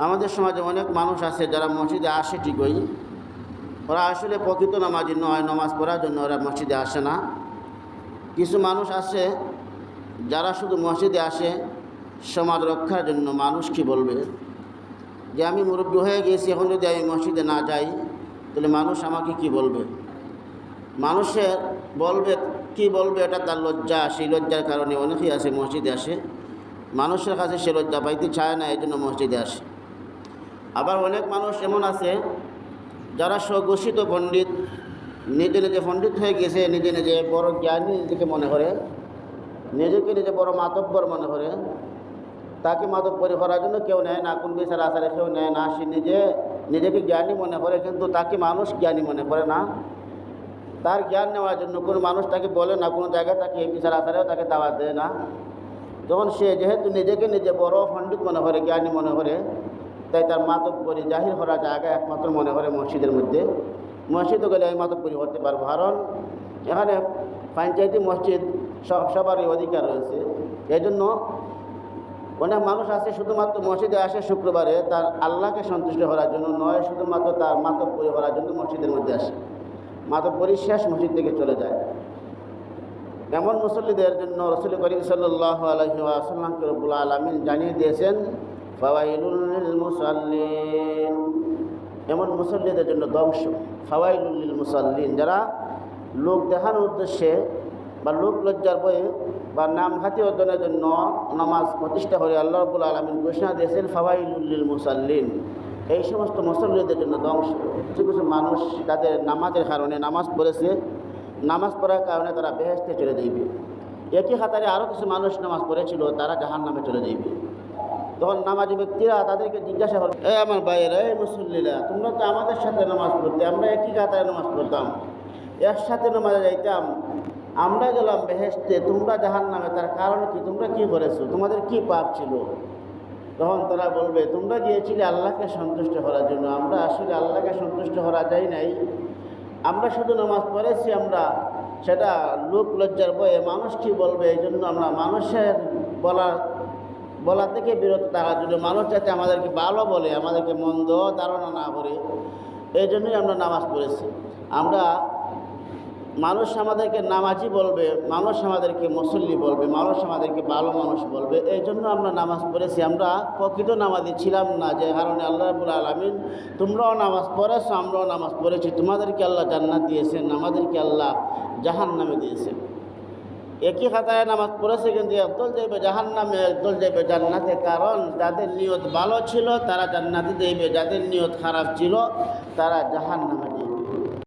আমাদের সমাজে অনেক মানুষ আছে যারা মসজিদে আসে ঠিকই, ওরা আসলে প্রকৃত নামাজি নয়, নামাজ পড়ার জন্য ওরা মসজিদে আসে না। কিছু মানুষ আছে যারা শুধু মসজিদে আসে সমাজ রক্ষার জন্য। মানুষ কি বলবে যে আমি মুরব্বী হয়ে গেছি, এখন যদি আমি মসজিদে না যাই তাহলে মানুষ আমাকে কি বলবে। মানুষের কি বলবে এটা তার লজ্জা, সেই লজ্জার কারণে অনেকেই আছে মসজিদে আসে। মানুষের কাছে সে লজ্জা পাইতে চায় না, এই জন্য মসজিদে আসে। আবার অনেক মানুষ এমন আছে যারা স্বঘোষিত পণ্ডিত, নিজে নিজে পণ্ডিত হয়ে গেছে, নিজে নিজে বড় জ্ঞানী নিজেকে মনে করে, নিজেকে নিজে বড় মাতব্বর মনে করে। তাকে মাতব্বরি করার জন্য কেউ নেয় না, কোন বিচার আচারে কেউ নেয় না। সে নিজেকে জ্ঞানী মনে করে, কিন্তু তাকে মানুষ জ্ঞানী মনে করে না। তার জ্ঞান নেওয়ার জন্য কোনো মানুষ তাকে বলে না, কোনো জায়গায় তাকে এই বিচার আচারেও তাকে দাওয়াত দেয় না। যখন সে যেহেতু নিজেকে নিজে বড় পণ্ডিত মনে করে, জ্ঞানী মনে করে, তাই তার মাতব্বরি জাহির করার জায়গা একমাত্র মনে করে মসজিদের মধ্যে। মসজিদে গেলে আমি মাতব্বরি করতে পারবো, কারণ এখানে পঞ্চায়েতি মসজিদ সবারই অধিকার রয়েছে। এই জন্য অনেক মানুষ আছে শুধুমাত্র মসজিদে আসে শুক্রবারে তার আল্লাহকে সন্তুষ্ট করার জন্য নয়, শুধুমাত্র তার মাতব্বরি করার জন্য মসজিদের মধ্যে আসে। মাতব্বরি শেষ মসজিদ থেকে চলে যায়। এমন মুসল্লিদের জন্য রাসূল করিম সাল্লাল্লাহু আলাইহি ওয়াসাল্লামকে রব্বুল আলামিন জানিয়ে দিয়েছেন ফাওয়াইলুল লিল মুসাল্লিন। এমন মুসল্লিদের জন্য ধ্বংস। ফাওয়াইলুল লিল মুসাল্লিন, যারা লোক দেখানোর উদ্দেশ্যে বা লোক লজ্জার ভয়ে বা নাম খ্যাতি অর্জনের জন্য নামাজ প্রতিষ্ঠা করে আল্লাহ রাব্বুল আলামিন ঘোষণা দিয়েছেন ফাওয়াইলুল লিল মুসাল্লিন। এই সমস্ত মুসল্লিদের জন্য ধ্বংস। কিছু কিছু মানুষ তাদের নামাজের কারণে, নামাজ পড়েছে, নামাজ পড়ার কারণে তারা বেহেশতে চলে যাইবে। একই খাতারে আরও কিছু মানুষ নামাজ পড়েছিল, তারা জাহান্নামে চলে যাইবে। তখন নামাজি ব্যক্তিরা তাদেরকে জিজ্ঞাসা করবে, আমার ভাইয়েরা, এই মুসল্লিরা, তোমরা তো আমাদের সাথে নামাজ পড়তে, আমরা একই কাতারে নামাজ পড়তাম, একসাথে নামাজে যাইতাম, আমরা গেলাম বেহেশতে, তোমরা জাহান্নামে, তার কারণ কি? তোমরা কি করেছো? তোমাদের কি পাপ ছিল? তখন তারা বলবে, তোমরা গিয়েছিলে আল্লাহকে সন্তুষ্ট করার জন্য, আমরা আসলে আল্লাহকে সন্তুষ্ট করা যায় নাই, আমরা শুধু নামাজ পড়েছি, আমরা সেটা লোক লজ্জার ভয়ে মানুষ কি বলবে এই জন্য আমরা মানুষের বলা থেকে বিরত থাকার জন্য, মানুষ যাতে আমাদেরকে ভালো বলে, আমাদেরকে মন্দ ধারণা না করে, এই জন্যই আমরা নামাজ পড়েছি। মানুষ আমাদেরকে নামাজি বলবে, মানুষ আমাদেরকে মুসল্লি বলবে, মানুষ আমাদেরকে ভালো মানুষ বলবে, এই জন্য আমরা নামাজ পড়েছি। আমরা প্রকৃত নামাজি ছিলাম না, যে কারণে আল্লাহ রাব্বুল আলামিন তোমরাও নামাজ পড়েছো, আমরাও নামাজ পড়েছি, তোমাদেরকে আল্লাহ জান্নাত দিয়েছেন, আমাদেরকে আল্লাহ জাহান্নামে দিয়েছেন। একই খাতায় নামাজ পড়েছে, কিন্তু একদল যাইবে জাহান্নামে, একদল যাইবে জান্নাতে। কারণ যাদের নিয়ত ভালো ছিল তারা জান্নাতে যাইবে, যাদের নিয়ত খারাপ ছিল তারা জাহান্নামে যাইবে।